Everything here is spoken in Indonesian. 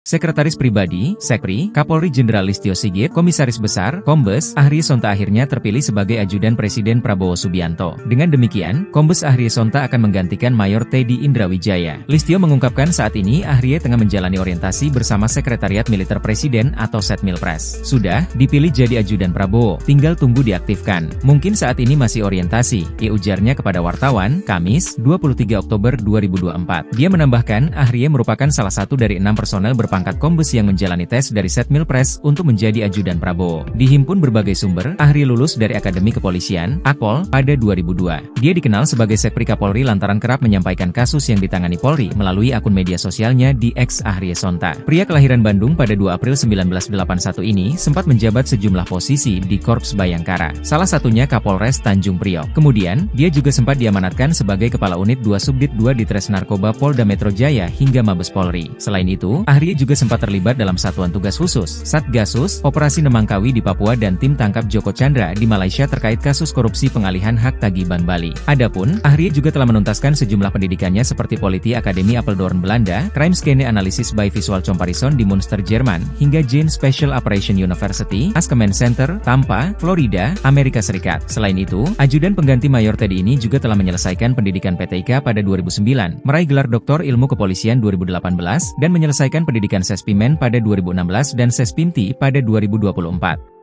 Sekretaris Pribadi, Sekpri, Kapolri Jenderal Listio Sigit, Komisaris Besar, Kombes, Ahri Sonta akhirnya terpilih sebagai Ajudan Presiden Prabowo Subianto. Dengan demikian, Kombes Ahri Sonta akan menggantikan Mayor Teddy Indrawijaya. Listio mengungkapkan saat ini Ahri tengah menjalani orientasi bersama Sekretariat Militer Presiden atau Setmilpres. Sudah dipilih jadi Ajudan Prabowo, tinggal tunggu diaktifkan. Mungkin saat ini masih orientasi, ujarnya kepada wartawan, Kamis, 23 Oktober 2024. Dia menambahkan, Ahri merupakan salah satu dari 6 personel berpangkat Kombes yang menjalani tes dari Setmilpres untuk menjadi Ajudan Prabowo. Dihimpun berbagai sumber, Ahri lulus dari Akademi Kepolisian, Akpol, pada 2002. Dia dikenal sebagai Sekpri Kapolri lantaran kerap menyampaikan kasus yang ditangani Polri melalui akun media sosialnya di X Ahri Sonta. Pria kelahiran Bandung pada 2 April 1981 ini sempat menjabat sejumlah posisi di Korps Bayangkara, salah satunya Kapolres Tanjung Priok. Kemudian, dia juga sempat diamanatkan sebagai Kepala Unit 2 Subdit 2 di Tres Narkoba Polda Metro Jaya hingga Mabes Polri. Selain itu, Ahri juga sempat terlibat dalam Satuan Tugas Khusus, Satgasus, Operasi Nemangkawi di Papua dan Tim Tangkap Joko Chandra di Malaysia terkait kasus korupsi pengalihan hak tagih Bank Bali. Adapun, Ahri juga telah menuntaskan sejumlah pendidikannya seperti Politi Akademi Apeldoorn Belanda, Crime Scene Analysis by Visual Comparison di Munster Jerman, hingga Jane Special Operation University, Askeman Center, Tampa, Florida, Amerika Serikat. Selain itu, ajudan pengganti Mayor Teddy ini juga telah menyelesaikan pendidikan PTIK pada 2009, meraih gelar Doktor Ilmu Kepolisian 2018, dan menyelesaikan pendidikan Sespimen pada 2016 dan Sespimti pada 2024.